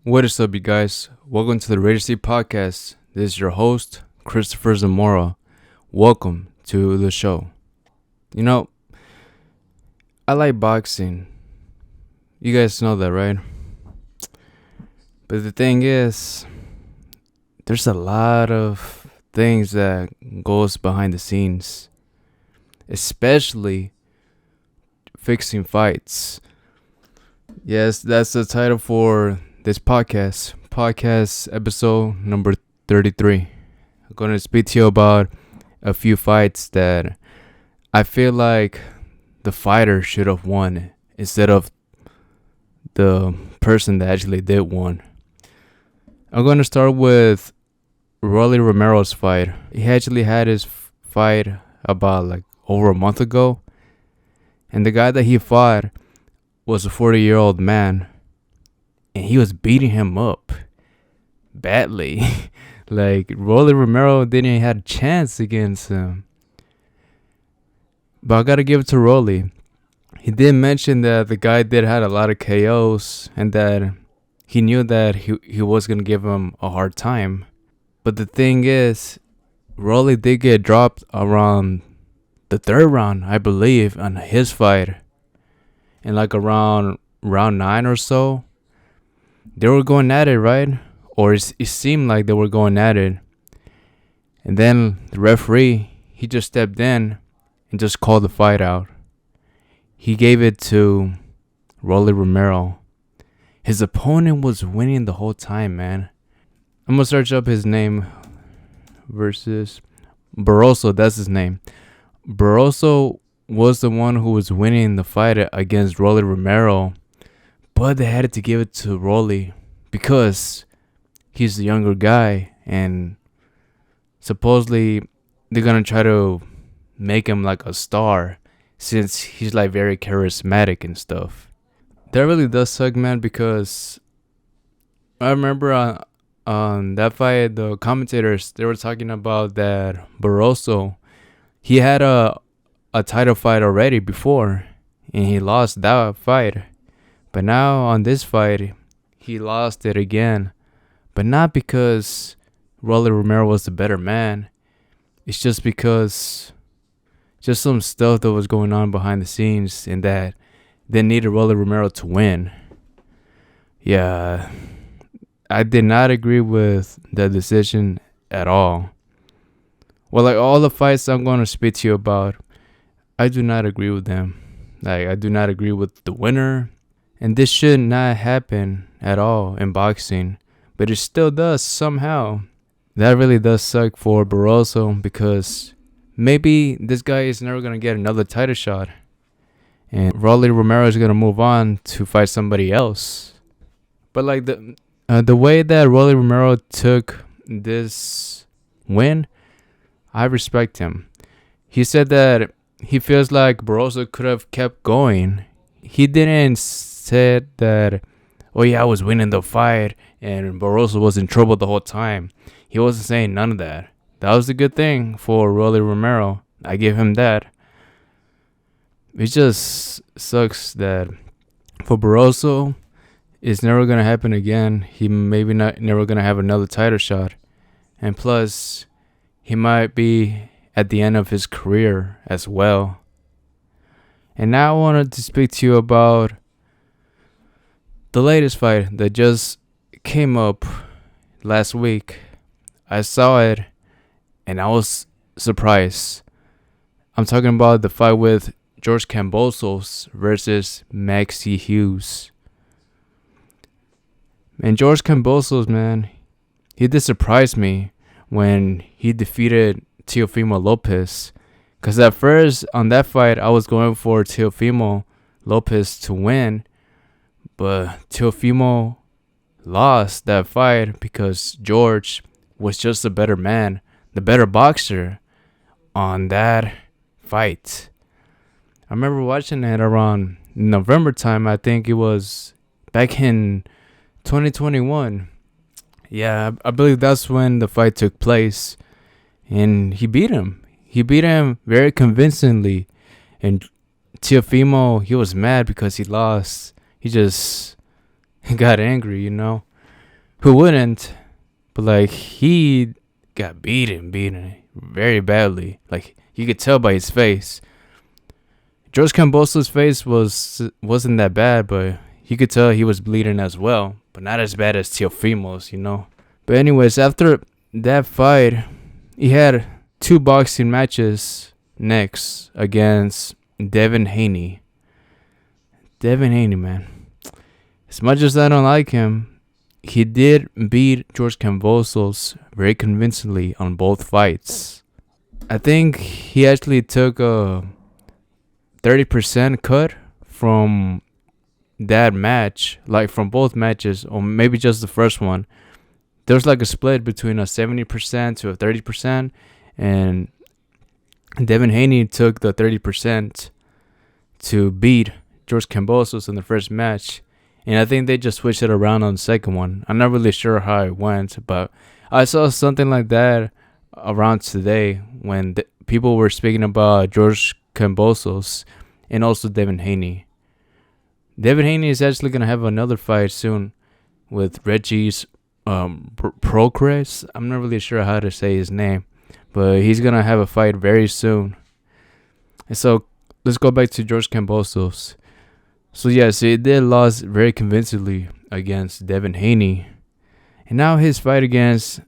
What is up, you guys? Welcome to the Radio City Podcast. This is your host, Christopher Zamora. Welcome to the show. You know, I like boxing. You guys know that, right? But the thing is, there's a lot of things that goes behind the scenes, especially fixing fights. Yes, that's the title for this podcast episode number 33. I'm going to speak to you about a few fights that I feel like the fighter should have won instead of the person that actually did won. I'm going to start with Rolly Romero's fight. He actually had his fight about over a month ago, and the guy that he fought was a 40-year-old man, and he was beating him up badly. Rolly Romero didn't have a chance against him. But I gotta give it to Rolly. He did mention that the guy did had a lot of KOs and that he knew that he was gonna give him a hard time. But the thing is, Rolly did get dropped around the third round, I believe, on his fight. And around round 9 or so, they were going at it, right? Or it seemed like they were going at it. And then the referee, he just stepped in and just called the fight out. He gave it to Rolly Romero. His opponent was winning the whole time, man. I'm going to search up his name versus Barroso. That's his name. Barroso was the one who was winning the fight against Rolly Romero, but they had to give it to Rolly because he's the younger guy, and supposedly they're gonna try to make him like a star since he's very charismatic and stuff. That really does suck, man, because I remember on that fight, the commentators, they were talking about that Barroso, he had a title fight already before, and he lost that fight. But now on this fight, he lost it again. But not because Rolly Romero was the better man. It's just because just some stuff that was going on behind the scenes and that they needed Rolly Romero to win. Yeah, I did not agree with the decision at all. Well, all the fights I'm going to speak to you about, I do not agree with them. I do not agree with the winner. And this should not happen at all in boxing. But it still does somehow. That really does suck for Barroso because maybe this guy is never going to get another title shot. And Rolly Romero is going to move on to fight somebody else. But the way that Rolly Romero took this win, I respect him. He said that he feels like Barroso could have kept going. He didn't say that, oh yeah, I was winning the fight and Barroso was in trouble the whole time. He wasn't saying none of that. That was a good thing for Rolly Romero. I give him that. It just sucks that for Barroso, it's never going to happen again. He maybe never going to have another title shot. And plus, he might be at the end of his career as well. And now I wanted to speak to you about the latest fight that just came up last week. I saw it and I was surprised. I'm talking about the fight with George Kambosos versus Maxie Hughes. And George Kambosos, man, he did surprise me when he defeated Teofimo Lopez. Because at first, on that fight, I was going for Teofimo Lopez to win. But Teofimo lost that fight because George was just a better man, the better boxer on that fight. I remember watching it around November time. I think it was back in 2021. Yeah, I believe that's when the fight took place. And he beat him. He beat him very convincingly. And Teofimo, he was mad because he lost. He just got angry, you know. Who wouldn't? But like he got beaten very badly. Like you could tell by his face. George Kambosos' face wasn't that bad, but you could tell he was bleeding as well, but not as bad as Teofimo's, you know. But anyways, after that fight, he had 2 boxing matches next against Devin Haney. Devin Haney, man. As much as I don't like him, he did beat George Kambosos very convincingly on both fights. I think he actually took a 30% cut from that match, like from both matches, or maybe just the first one. There was like a split between a 70% to a 30%, and Devin Haney took the 30% to beat George Kambosos in the first match. And I think they just switched it around on the second one. I'm not really sure how it went, but I saw something like that around today when people were speaking about George Kambosos and also Devin Haney. Devin Haney is actually going to have another fight soon with Reggie's Cris. I'm not really sure how to say his name, but he's going to have a fight very soon. And so let's go back to George Kambosos. So yes, he did lose very convincingly against Devin Haney. And now his fight against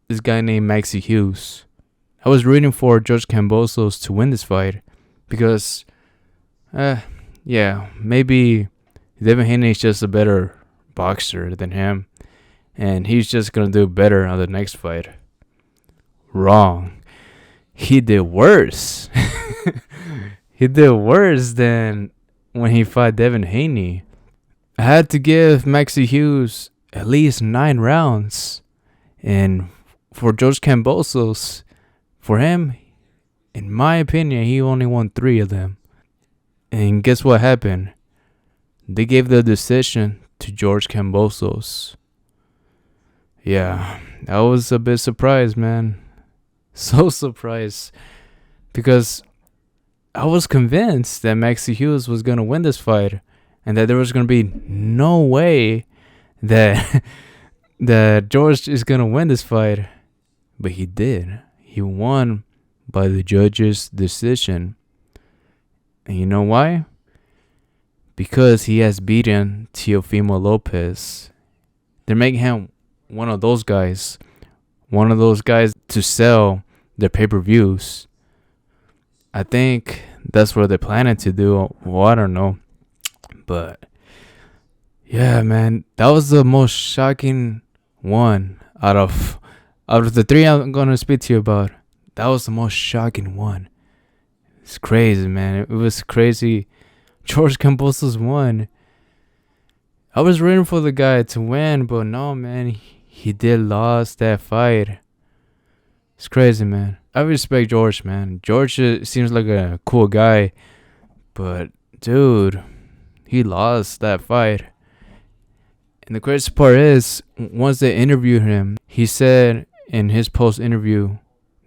this guy named Maxie Hughes. I was rooting for George Kambosos to win this fight because, maybe Devin Haney is just a better boxer than him. And he's just going to do better on the next fight. Wrong. He did worse. He did worse than when he fought Devin Haney. I had to give Maxie Hughes at least 9 rounds. And for George Kambosos, for him, in my opinion, he only won 3 of them. And guess what happened? They gave the decision to George Kambosos. Yeah, I was a bit surprised, man. So surprised. Because I was convinced that Maxie Hughes was going to win this fight. And that there was going to be no way that that George is going to win this fight. But he did. He won by the judge's decision. And you know why? Because he has beaten Teofimo Lopez. They're making him one of those guys to sell their pay-per-views. I think that's what they're planning to do. Well, I don't know. But yeah, man, that was the most shocking one out of the 3 I'm going to speak to you about. That was the most shocking one. It's crazy, man. It was crazy. George Kambosos won. I was rooting for the guy to win, but no, man. He did lose that fight. It's crazy, man. I respect George, man. George seems like a cool guy. But, dude, he lost that fight. And the crazy part is, once they interviewed him, he said in his post-interview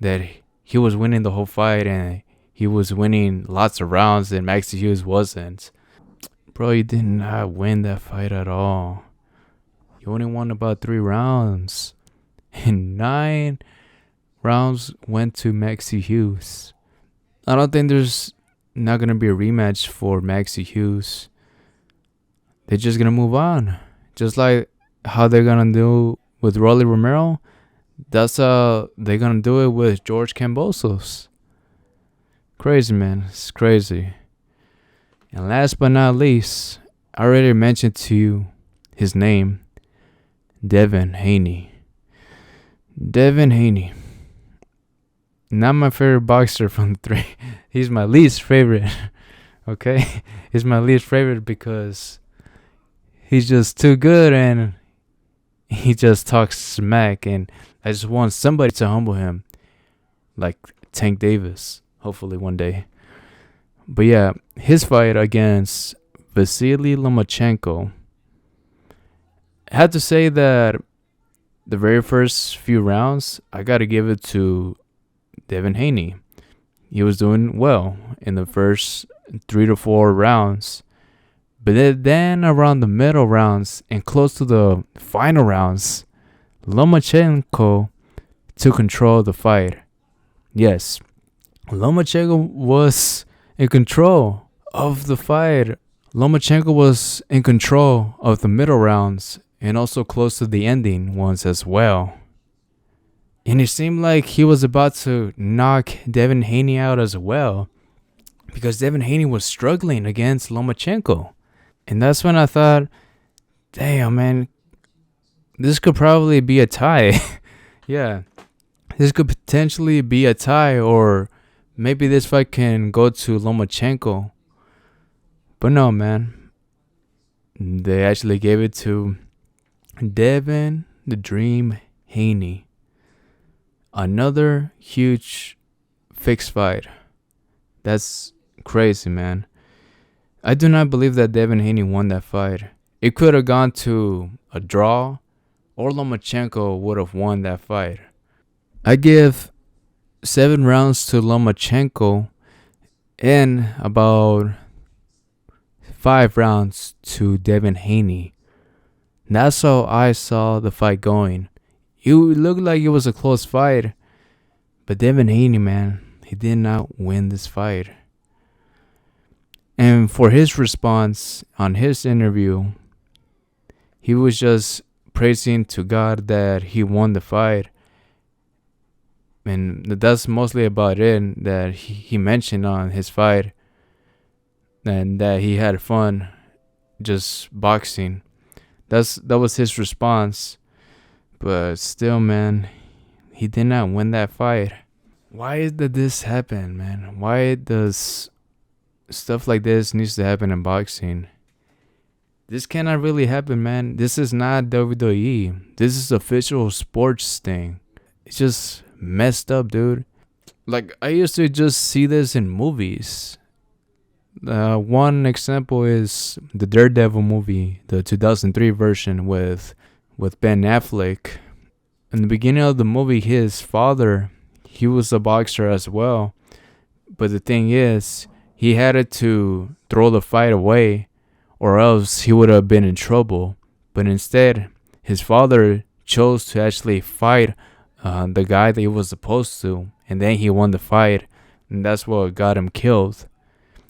that he was winning the whole fight and he was winning lots of rounds and Maxie Hughes wasn't. Bro, you did not win that fight at all. You only won about 3 rounds. And 9 rounds went to Maxie Hughes. I don't think there's not going to be a rematch for Maxie Hughes. They're just going to move on. Just like how they're going to do with Rolly Romero. That's how they're going to do it with George Kambosos. Crazy, man. It's crazy. And last but not least, I already mentioned to you his name. Devin Haney. Devin Haney. Not my favorite boxer from the 3. He's my least favorite. Okay? He's my least favorite because he's just too good and he just talks smack. And I just want somebody to humble him. Like Tank Davis. Hopefully one day. But yeah, his fight against Vasily Lomachenko. I have to say that the very first few rounds, I got to give it to Devin Haney. He was doing well in the first 3 to 4 rounds. But then around the middle rounds and close to the final rounds, Lomachenko took control of the fight. Yes, Lomachenko was in control of the fight. Lomachenko was in control of the middle rounds and also close to the ending ones as well. And it seemed like he was about to knock Devin Haney out as well, because Devin Haney was struggling against Lomachenko. And that's when I thought, damn, man, this could probably be a tie. Yeah, this could potentially be a tie, or maybe this fight can go to Lomachenko. But no, man. They actually gave it to Devin the Dream Haney. Another huge fixed fight. That's crazy, man. I do not believe that Devin Haney won that fight. It could have gone to a draw, or Lomachenko would have won that fight. I give 7 rounds to Lomachenko and about 5 rounds to Devin Haney. That's how I saw the fight going. It looked like it was a close fight, but Devin Haney, man, he did not win this fight. And for his response on his interview, he was just praising to God that he won the fight. And that's mostly about it that he mentioned on his fight. And that he had fun just boxing. That was his response. But still, man, he did not win that fight. Why did this happen, man? Why does stuff like this needs to happen in boxing? This cannot really happen, man. This is not WWE. This is official sports thing. It's just messed up, dude. Like, I used to just see this in movies. One example is the Daredevil movie, the 2003 version with Ben Affleck. In the beginning of the movie, his father, he was a boxer as well. But the thing is, he had to throw the fight away, or else he would have been in trouble. But instead, his father chose to actually fight the guy that he was supposed to, and then he won the fight, and that's what got him killed.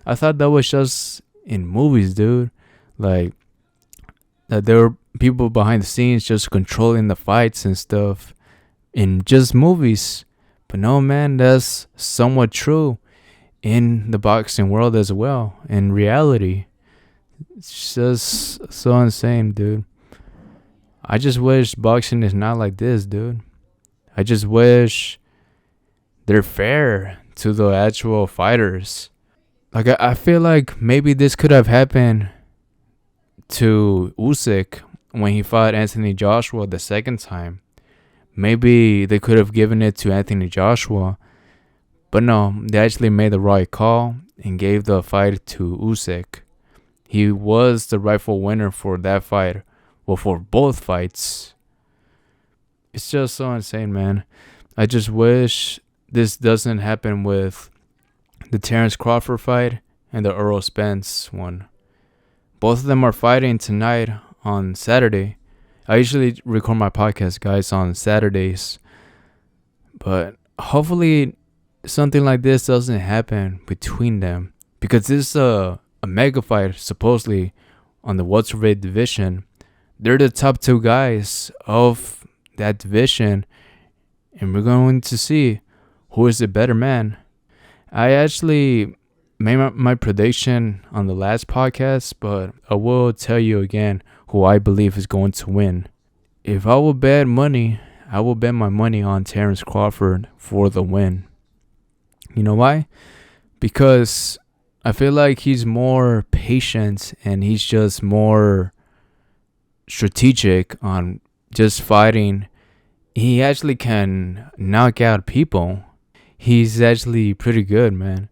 I thought that was just in movies, dude. Like, that there were people behind the scenes just controlling the fights and stuff in just movies. But no, man, that's somewhat true in the boxing world as well, in reality. It's just so insane, dude. I just wish boxing is not like this, dude. I just wish they're fair to the actual fighters. Like, I feel like maybe this could have happened to Usyk when he fought Anthony Joshua the second time. Maybe they could have given it to Anthony Joshua. But no, they actually made the right call and gave the fight to Usyk. He was the rightful winner for that fight. Well, for both fights. It's just so insane, man. I just wish this doesn't happen with the Terence Crawford fight and the Errol Spence one. Both of them are fighting tonight on Saturday. I usually record my podcast, guys, on Saturdays. But hopefully something like this doesn't happen between them. Because this is a mega fight, supposedly, on the welterweight division. They're the top 2 guys of that division. And we're going to see who is the better man. I actually made my prediction on the last podcast, but I will tell you again who I believe is going to win. If I will bet money, I will bet my money on Terence Crawford for the win. You know why? Because I feel like he's more patient and he's just more strategic on just fighting. He actually can knock out people. He's actually pretty good, man.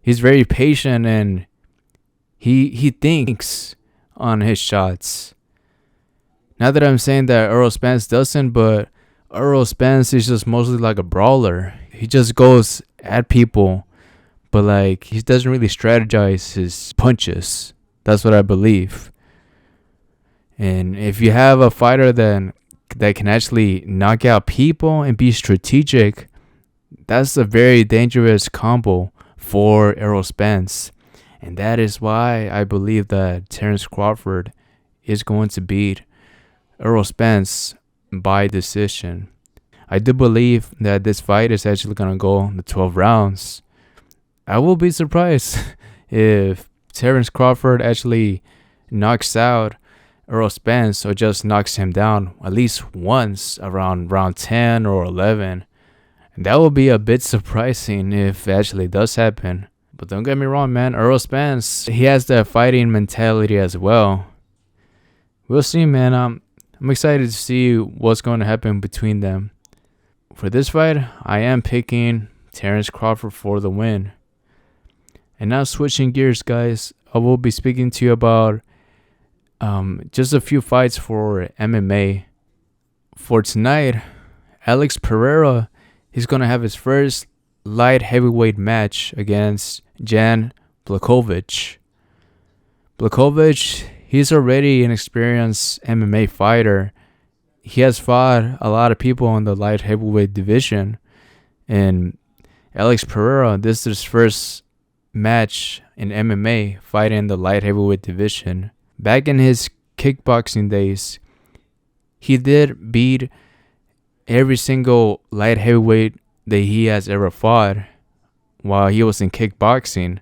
He's very patient and he thinks on his shots. Not that I'm saying that Errol Spence doesn't, but Errol Spence is just mostly like a brawler. He just goes at people, but like he doesn't really strategize his punches. That's what I believe. And if you have a fighter that that can actually knock out people and be strategic, that's a very dangerous combo for Errol Spence. And that is why I believe that Terence Crawford is going to beat Errol Spence by decision. I do believe that this fight is actually going to go in the 12 rounds. I will be surprised if Terence Crawford actually knocks out Errol Spence or just knocks him down at least once around round 10 or 11. And that will be a bit surprising if it actually does happen. But don't get me wrong, man. Errol Spence, he has that fighting mentality as well. We'll see, man. I'm excited to see what's going to happen between them. For this fight, I am picking Terence Crawford for the win. And now switching gears, guys, I will be speaking to you about just a few fights for MMA. For tonight, Alex Pereira, he's going to have his first light heavyweight match against Jan Blachowicz. Blachowicz, he's already an experienced MMA fighter. He has fought a lot of people in the light heavyweight division. And Alex Pereira, this is his first match in MMA fighting in the light heavyweight division. Back in his kickboxing days, he did beat every single light heavyweight that he has ever fought while he was in kickboxing.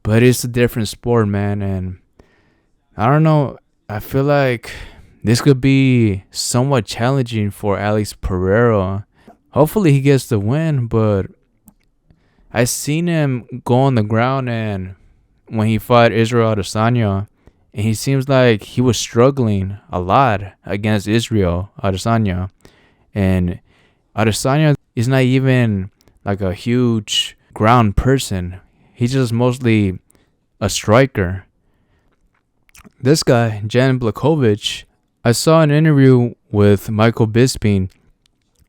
But it's a different sport, man. And I don't know, I feel like this could be somewhat challenging for Alex Pereira. Hopefully he gets the win, but I seen him go on the ground and when he fought Israel Adesanya, and he seems like he was struggling a lot against Israel Adesanya. And Adesanya is not even like a huge ground person. He's just mostly a striker. This guy, Jan Blachowicz, I saw an interview with Michael Bisping.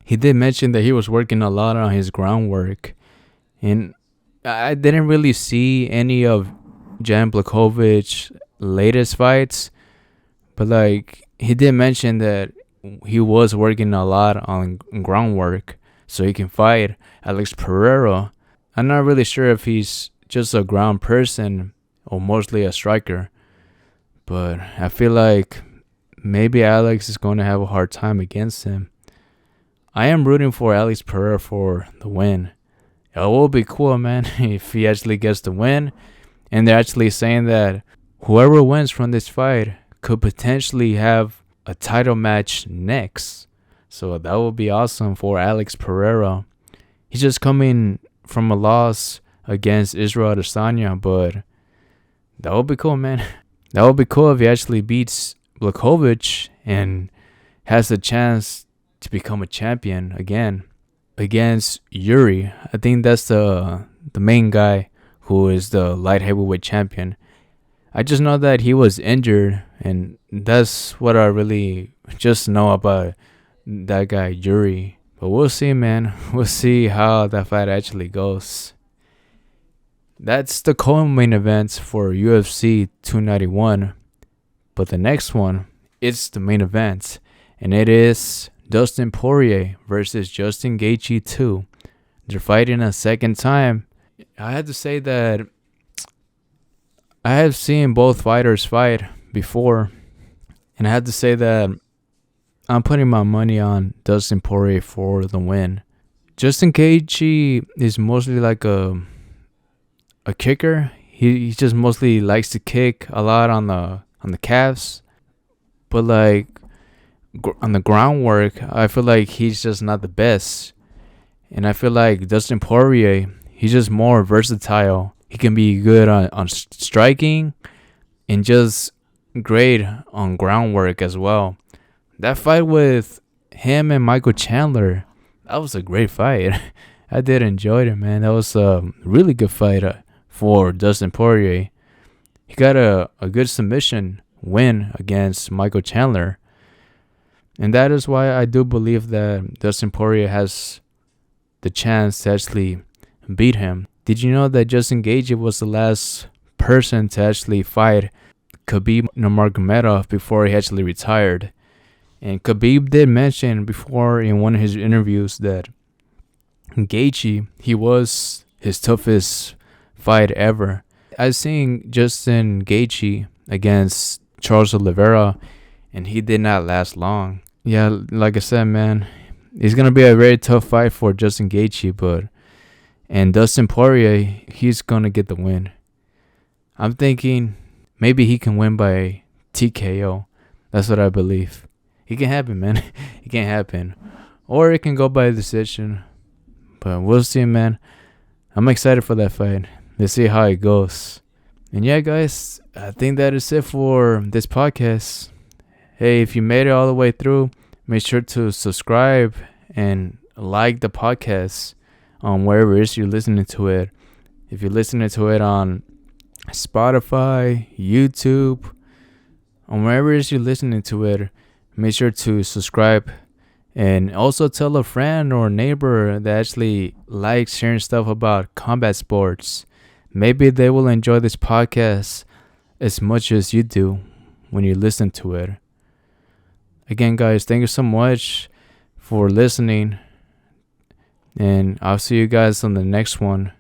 He did mention that he was working a lot on his groundwork. And I didn't really see any of Jan Blachowicz's latest fights. But like, he did mention that he was working a lot on groundwork so he can fight Alex Pereira. I'm not really sure if he's just a ground person or mostly a striker. But I feel like maybe Alex is going to have a hard time against him. I am rooting for Alex Pereira for the win. It will be cool, man, if he actually gets the win. And they're actually saying that whoever wins from this fight could potentially have a title match next. So that would be awesome for Alex Pereira. He's just coming from a loss against Israel Adesanya, but that would be cool, man. That would be cool if he actually beats Blachowicz and has the chance to become a champion again against Yuri. I think that's the main guy who is the light heavyweight champion. I just know that he was injured, and that's what I really just know about that guy Yuri. But we'll see, man. We'll see how that fight actually goes. That's the co-main events for UFC 291. But the next one, it's the main event. And it is Dustin Poirier versus Justin Gaethje 2. They're fighting a second time. I had to say that I have seen both fighters fight before. And I had to say that I'm putting my money on Dustin Poirier for the win. Justin Gaethje is mostly like a kicker. He just mostly likes to kick a lot on the calves, but like on the groundwork, I feel like he's just not the best. And I feel like Dustin Poirier, he's just more versatile. He can be good on striking and just great on groundwork as well. That fight with him and Michael Chandler, that was a great fight. I did enjoy it, man. That was a really good fight for Dustin Poirier. He got a good submission win against Michael Chandler. And that is why I do believe that Dustin Poirier has the chance to actually beat him. Did you know that Justin Gaethje was the last person to actually fight Khabib Nurmagomedov before he actually retired? And Khabib did mention before in one of his interviews that Gaethje, he was his toughest fight ever. I seen Justin Gaethje against Charles Oliveira, and he did not last long. Yeah, like I said, man, it's gonna be a very tough fight for Justin Gaethje, and Dustin Poirier, he's gonna get the win. I'm thinking maybe he can win by TKO. That's what I believe. It can happen, man. It can happen, or it can go by decision. But we'll see, man. I'm excited for that fight. Let's see how it goes. And yeah, guys, I think that is it for this podcast. Hey, if you made it all the way through, make sure to subscribe and like the podcast on wherever it is you're listening to it. If you're listening to it on Spotify, YouTube, on wherever it is you're listening to it, make sure to subscribe. And also tell a friend or neighbor that actually likes sharing stuff about combat sports. Maybe they will enjoy this podcast as much as you do when you listen to it. Again, guys, thank you so much for listening. And I'll see you guys on the next one.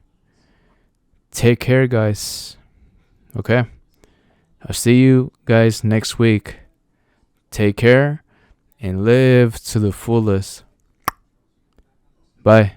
Take care, guys. Okay? I'll see you guys next week. Take care and live to the fullest. Bye.